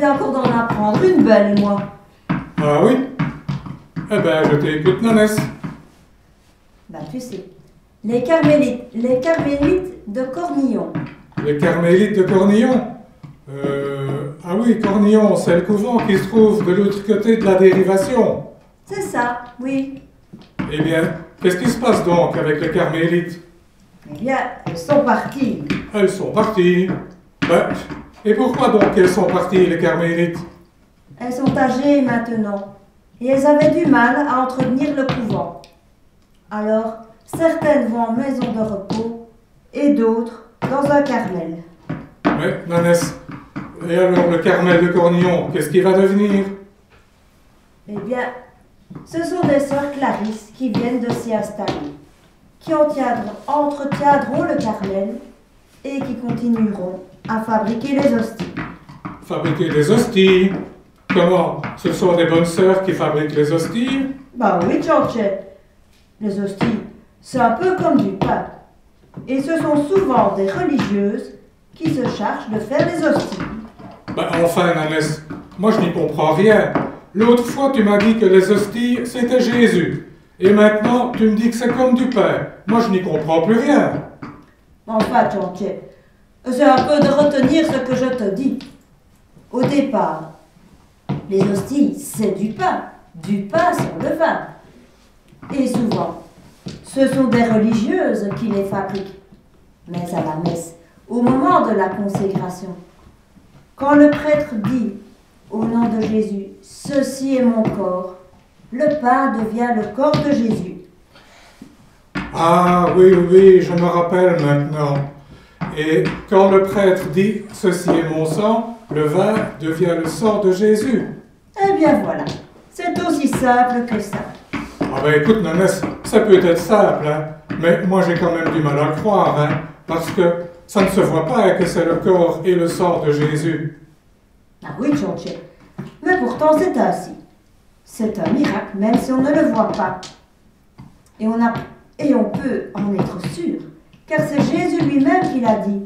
viens encore d'en apprendre une belle, moi. Ah oui? Eh ben, je t'écoute, Nanès. Ben, tu sais, les carmélites de Cornillon. Les carmélites de Cornillon? Ah oui, Cornillon, c'est le couvent qui se trouve de l'autre côté de la dérivation. C'est ça, oui. Eh bien, qu'est-ce qui se passe donc avec les carmélites? Eh bien, elles sont parties. Elles sont parties. Ben, et pourquoi donc elles sont parties, les carmélites? Elles sont âgées maintenant, et elles avaient du mal à entretenir le couvent. Alors, certaines vont en maison de repos, et d'autres dans un carmel. Mais, Nanès, et alors le Carmel de Cornillon, qu'est-ce qu'il va devenir? Eh bien, ce sont des sœurs Clarisse qui viennent de s'y installer, qui entretiendront le carmel et qui continueront à fabriquer les hosties. Fabriquer des hosties? Comment? Ce sont des bonnes sœurs qui fabriquent les hosties? Bah oui, George. Les hosties, c'est un peu comme du pain. Et ce sont souvent des religieuses qui se chargent de faire les hosties. Ben enfin, Nanès, moi je n'y comprends rien. L'autre fois, tu m'as dit que les hosties, c'était Jésus. Et maintenant, tu me dis que c'est comme du pain. Moi, je n'y comprends plus rien. Enfin, George, c'est un peu de retenir ce que je te dis. Au départ, les hosties, c'est du pain sans levain. Et souvent, ce sont des religieuses qui les fabriquent. Mais à la messe, au moment de la consécration, quand le prêtre dit, au nom de Jésus, « Ceci est mon corps », le pain devient le corps de Jésus. Ah oui, oui, je me rappelle maintenant. Et quand le prêtre dit « Ceci est mon sang », le vin devient le sang de Jésus. Eh bien voilà, c'est aussi simple que ça. Ah ben écoute, Nanès, ça peut être simple, hein, mais moi j'ai quand même du mal à le croire, hein, parce que ça ne se voit pas que c'est le corps et le sang de Jésus. Ah oui, George, mais pourtant c'est ainsi. C'est un miracle, même si on ne le voit pas. Et on peut en être sûr, car c'est Jésus lui-même qui l'a dit,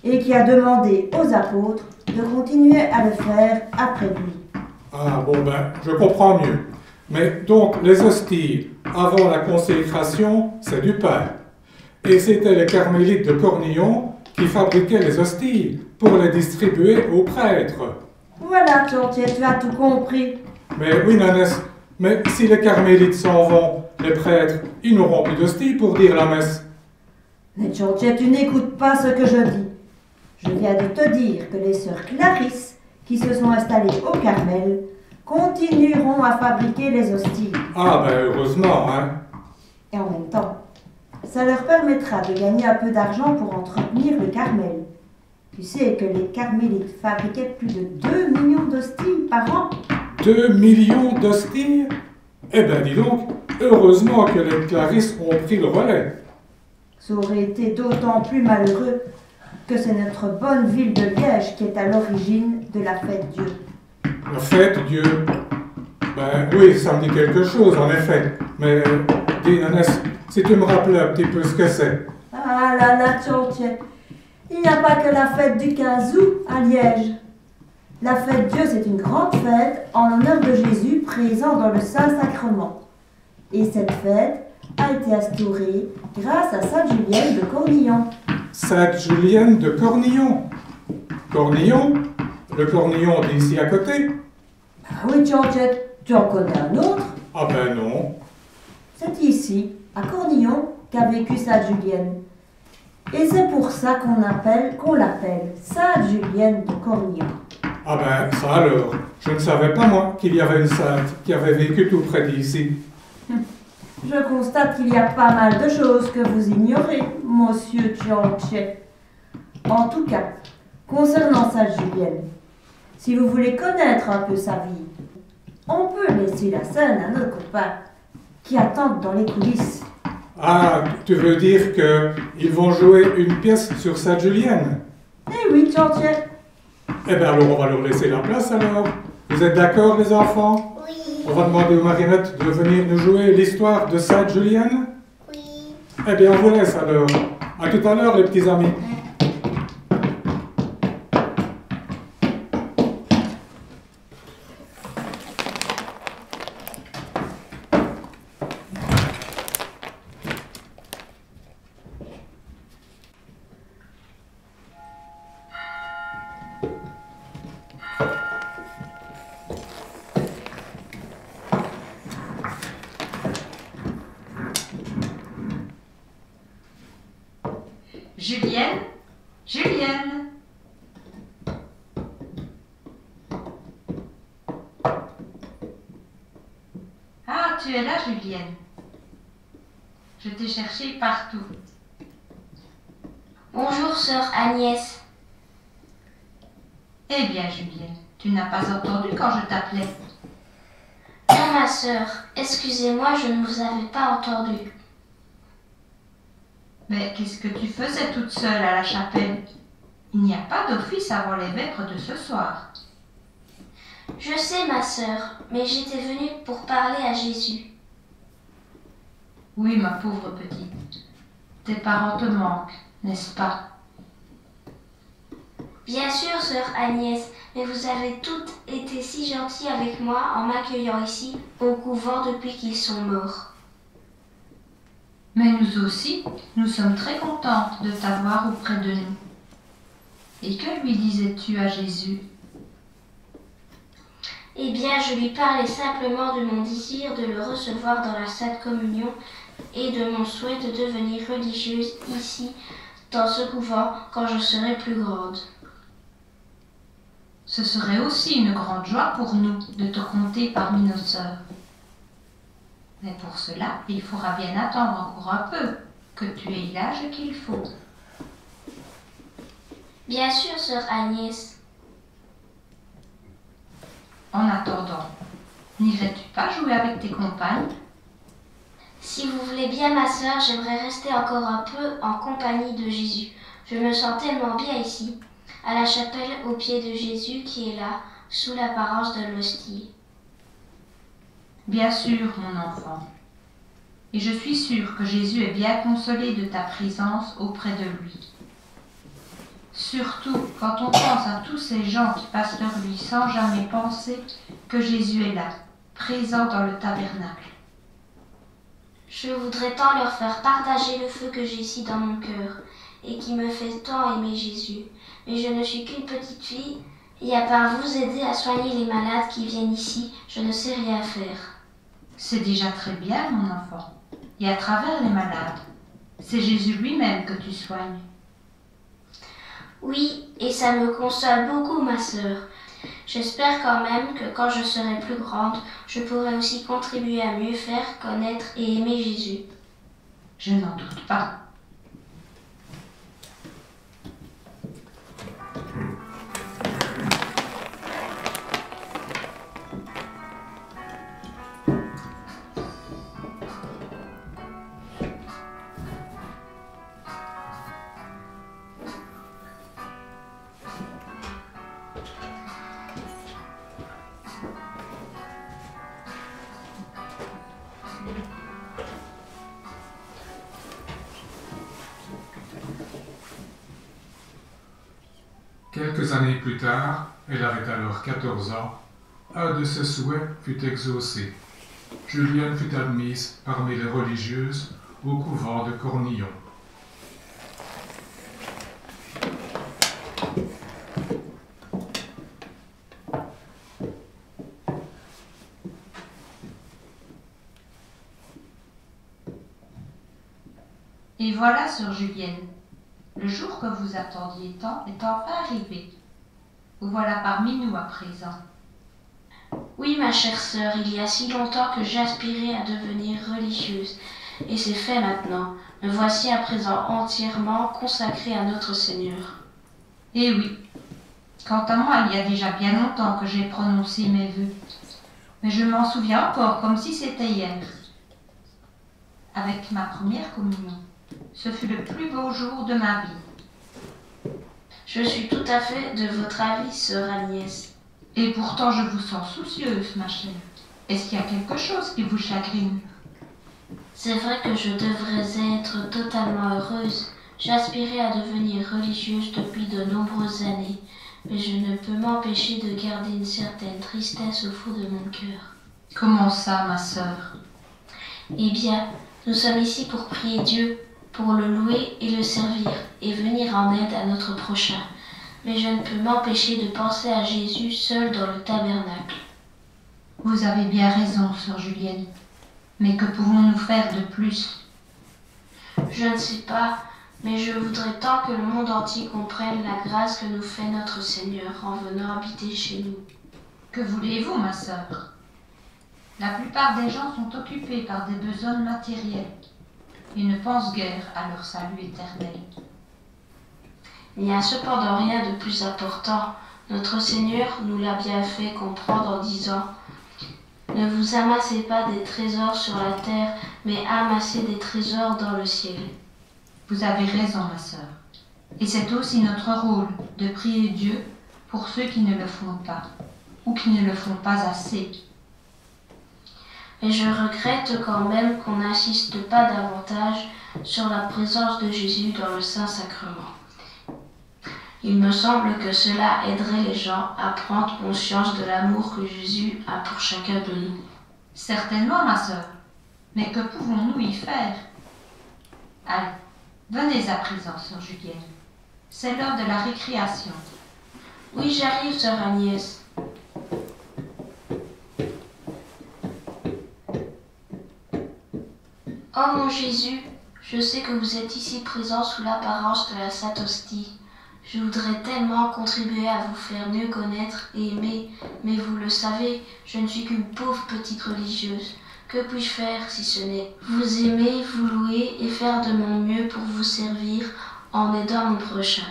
et qui a demandé aux apôtres de continuer à le faire après lui. Ah bon ben, je comprends mieux. Mais donc les hosties, avant la consécration, c'est du pain. Et c'était les carmélites de Cornillon qui fabriquaient les hosties pour les distribuer aux prêtres. Voilà, George, tu as tout compris. Mais oui, Nanès, mais si les carmélites s'en vont, les prêtres, ils n'auront plus d'hosties pour dire la messe. Mais George, tu n'écoutes pas ce que je dis. Je viens de te dire que les sœurs Clarisse, qui se sont installées au Carmel, continueront à fabriquer les hosties. Ah ben heureusement, hein. Et en même temps, ça leur permettra de gagner un peu d'argent pour entretenir le Carmel. Tu sais que les carmélites fabriquaient plus de 2 millions d'hosties par an. 2 millions d'hosties? Eh ben dis donc, heureusement que les Clarisse ont pris le relais. Ça aurait été d'autant plus malheureux que c'est notre bonne ville de Liège qui est à l'origine de la fête Dieu. La fête Dieu? Ben oui, ça me dit quelque chose en effet. Mais dis Nanès, si tu me rappelais un petit peu ce que c'est. Ah là là, George, il n'y a pas que la fête du 15 août à Liège. La fête Dieu, c'est une grande fête en l'honneur de Jésus présent dans le Saint-Sacrement. Et cette fête a été instaurée grâce à Sainte Julienne de Cornillon. Sainte Julienne de Cornillon? Cornillon? Le Cornillon d'ici à côté? Ah oui, Georgette, tu en connais un autre? Ah ben non. C'est ici, à Cornillon, qu'a vécu Sainte Julienne. Et c'est pour ça qu'on l'appelle Sainte Julienne de Cornillon. Ah ben ça alors, je ne savais pas moi qu'il y avait une sainte qui avait vécu tout près d'ici. Je constate qu'il y a pas mal de choses que vous ignorez, monsieur George. En tout cas, concernant Sainte Julienne, si vous voulez connaître un peu sa vie, on peut laisser la scène à nos copains qui attendent dans les coulisses. Ah, tu veux dire qu'ils vont jouer une pièce sur Sainte Julienne? Eh oui, George. Eh bien alors on va leur laisser la place alors. Vous êtes d'accord les enfants? Oui. On va demander aux marionnettes de venir nous jouer l'histoire de Sainte Julienne? Oui. Eh bien on vous laisse alors. À tout à l'heure les petits amis. Julienne? Julienne? Ah, tu es là, Julienne. Je t'ai cherché partout. Bonjour, sœur Agnès. Eh bien, Julienne, tu n'as pas entendu quand je t'appelais. Non, ma sœur, excusez-moi, je ne vous avais pas entendu. Mais qu'est-ce que tu faisais toute seule à la chapelle? Il n'y a pas d'office avant les vêpres de ce soir. Je sais, ma sœur, mais j'étais venue pour parler à Jésus. Oui, ma pauvre petite. Tes parents te manquent, n'est-ce pas? Bien sûr, sœur Agnès, mais vous avez toutes été si gentilles avec moi en m'accueillant ici, au couvent, depuis qu'ils sont morts. Mais nous aussi, nous sommes très contentes de t'avoir auprès de nous. Et que lui disais-tu à Jésus? Eh bien, je lui parlais simplement de mon désir de le recevoir dans la Sainte Communion et de mon souhait de devenir religieuse ici, dans ce couvent, quand je serai plus grande. Ce serait aussi une grande joie pour nous de te compter parmi nos sœurs. Mais pour cela, il faudra bien attendre encore un peu, que tu aies l'âge qu'il faut. Bien sûr, sœur Agnès. En attendant, n'irais-tu pas jouer avec tes compagnes? Si vous voulez bien, ma sœur, j'aimerais rester encore un peu en compagnie de Jésus. Je me sens tellement bien ici, à la chapelle au pied de Jésus qui est là, sous l'apparence de l'hostie. Bien sûr, mon enfant. Et je suis sûre que Jésus est bien consolé de ta présence auprès de lui. Surtout quand on pense à tous ces gens qui passent leur vie sans jamais penser que Jésus est là, présent dans le tabernacle. Je voudrais tant leur faire partager le feu que j'ai ici dans mon cœur et qui me fait tant aimer Jésus. Mais je ne suis qu'une petite fille et à part vous aider à soigner les malades qui viennent ici, je ne sais rien faire. C'est déjà très bien, mon enfant. Et à travers les malades, c'est Jésus lui-même que tu soignes. Oui, et ça me console beaucoup, ma sœur. J'espère quand même que quand je serai plus grande, je pourrai aussi contribuer à mieux faire connaître et aimer Jésus. Je n'en doute pas. Quelques années plus tard, elle avait alors 14 ans, un de ses souhaits fut exaucé. Julienne fut admise parmi les religieuses au couvent de Cornillon. Et voilà, sœur Julienne, le jour que vous attendiez tant est enfin arrivé. Vous voilà parmi nous à présent. Oui, ma chère sœur, il y a si longtemps que j'aspirais à devenir religieuse, et c'est fait maintenant. Me voici à présent entièrement consacrée à notre Seigneur. Eh oui, quant à moi, il y a déjà bien longtemps que j'ai prononcé mes vœux, mais je m'en souviens encore comme si c'était hier. Avec ma première communion, ce fut le plus beau jour de ma vie. Je suis tout à fait de votre avis, sœur Agnès. Et pourtant je vous sens soucieuse, ma chère. Est-ce qu'il y a quelque chose qui vous chagrine? C'est vrai que je devrais être totalement heureuse. J'aspirais à devenir religieuse depuis de nombreuses années, mais je ne peux m'empêcher de garder une certaine tristesse au fond de mon cœur. Comment ça, ma sœur? Eh bien, nous sommes ici pour prier Dieu, pour le louer et le servir, et venir en aide à notre prochain. Mais je ne peux m'empêcher de penser à Jésus seul dans le tabernacle. Vous avez bien raison, sœur Julienne. Mais que pouvons-nous faire de plus? Je ne sais pas, Mais je voudrais tant que le monde entier comprenne la grâce que nous fait notre Seigneur en venant habiter chez nous. Que voulez-vous, ma sœur? La plupart des gens sont occupés par des besoins matériels et ne pensent guère à leur salut éternel. Il n'y a cependant rien de plus important. Notre Seigneur nous l'a bien fait comprendre en disant « Ne vous amassez pas des trésors sur la terre, mais amassez des trésors dans le ciel. » Vous avez raison, ma sœur. Et c'est aussi notre rôle de prier Dieu pour ceux qui ne le font pas, ou qui ne le font pas assez. Mais je regrette quand même qu'on n'insiste pas davantage sur la présence de Jésus dans le Saint-Sacrement. Il me semble que cela aiderait les gens à prendre conscience de l'amour que Jésus a pour chacun de nous. Certainement, ma sœur. Mais que pouvons-nous y faire? Allez, venez à présent, sœur Julienne. C'est l'heure de la récréation. Oui, j'arrive, sœur Agnès. Oh mon Jésus, je sais que vous êtes ici présent sous l'apparence de la Sainte Hostie. Je voudrais tellement contribuer à vous faire mieux connaître et aimer, mais vous le savez, je ne suis qu'une pauvre petite religieuse. Que puis-je faire si ce n'est vous aimer, vous louer et faire de mon mieux pour vous servir en aidant mon prochain?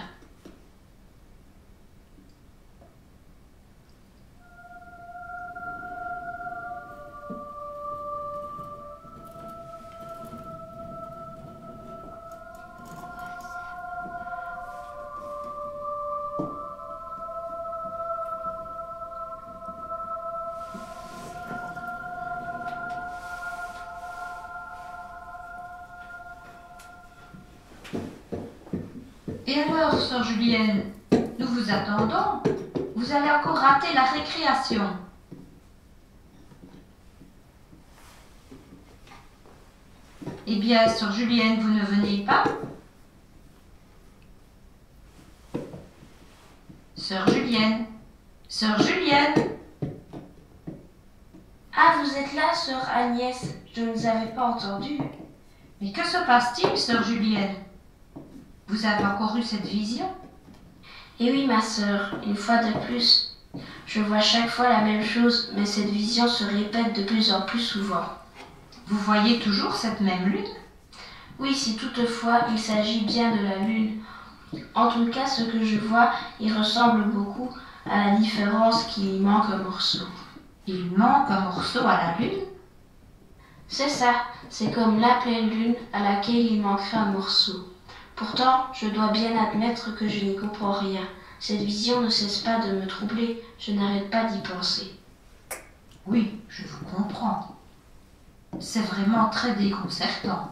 Et alors, sœur Julienne, nous vous attendons. Vous allez encore rater la récréation. Eh bien, sœur Julienne, vous ne venez pas? Sœur Julienne, sœur Julienne. Ah, vous êtes là, sœur Agnès. Je ne vous avais pas entendu. Mais que se passe-t-il, sœur Julienne? Vous avez encore eu cette vision? Eh oui, ma sœur, une fois de plus. Je vois chaque fois la même chose, mais cette vision se répète de plus en plus souvent. Vous voyez toujours cette même lune? Oui, si toutefois il s'agit bien de la lune. En tout cas, ce que je vois, il ressemble beaucoup à la différence qu'il y manque un morceau. Il manque un morceau à la lune? C'est ça, c'est comme la pleine lune à laquelle il manquerait un morceau. Pourtant, je dois bien admettre que je n'y comprends rien. Cette vision ne cesse pas de me troubler, je n'arrête pas d'y penser. Oui, je vous comprends. C'est vraiment très déconcertant.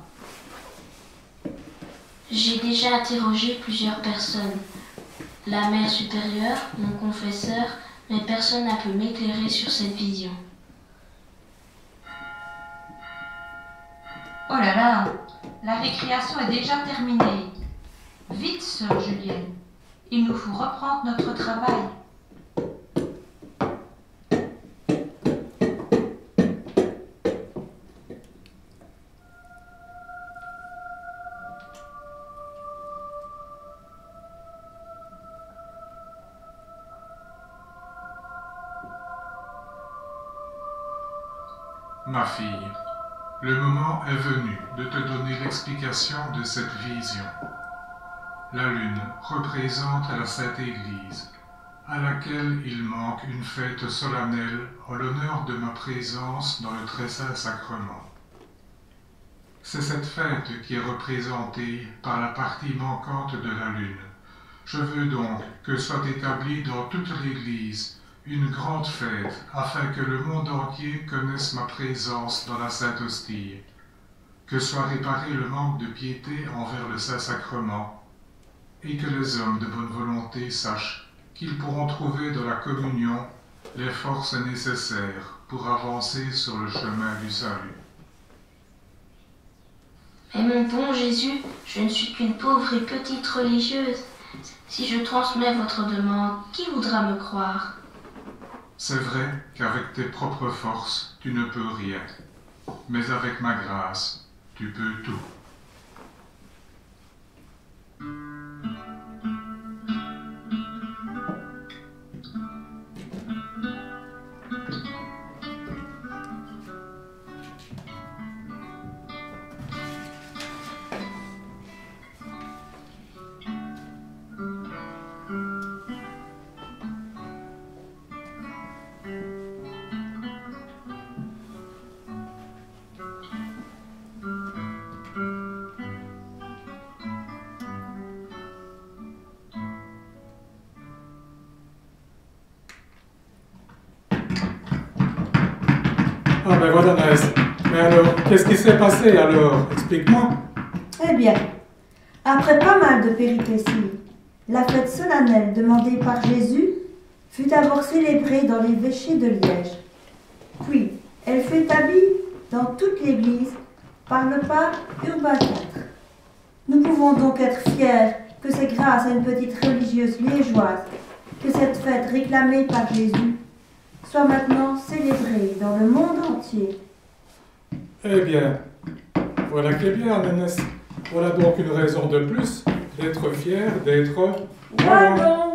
J'ai déjà interrogé plusieurs personnes. La mère supérieure, mon confesseur, mais personne n'a pu m'éclairer sur cette vision. Oh là là, la récréation est déjà terminée. Vite, sœur Julienne, il nous faut reprendre notre travail. Ma fille, le moment est venu de te donner l'explication de cette vision. La lune représente la Sainte Église, à laquelle il manque une fête solennelle en l'honneur de ma présence dans le très saint sacrement. C'est cette fête qui est représentée par la partie manquante de la lune. Je veux donc que soit établie dans toute l'Église une grande fête afin que le monde entier connaisse ma présence dans la Sainte Hostie, que soit réparé le manque de piété envers le Saint-Sacrement, et que les hommes de bonne volonté sachent qu'ils pourront trouver dans la communion les forces nécessaires pour avancer sur le chemin du salut. Mais mon bon Jésus, je ne suis qu'une pauvre et petite religieuse. Si je transmets votre demande, qui voudra me croire? C'est vrai qu'avec tes propres forces, tu ne peux rien, mais avec ma grâce, tu peux tout. ben voilà, Naës. Mais alors, qu'est-ce qui s'est passé alors? Explique-moi. Eh bien, après pas mal de péripéties, la fête solennelle demandée par Jésus fut d'abord célébrée dans l'évêché de Liège. Puis, elle fut établie dans toute l'Église par le pape Urbain IV. Nous pouvons donc être fiers que c'est grâce à une petite religieuse liégeoise que cette fête réclamée par Jésus soit maintenant célébrée dans le monde entier. Eh bien, voilà qui est bien, Nénès. Voilà donc une raison de plus d'être fier d'être... Wallon.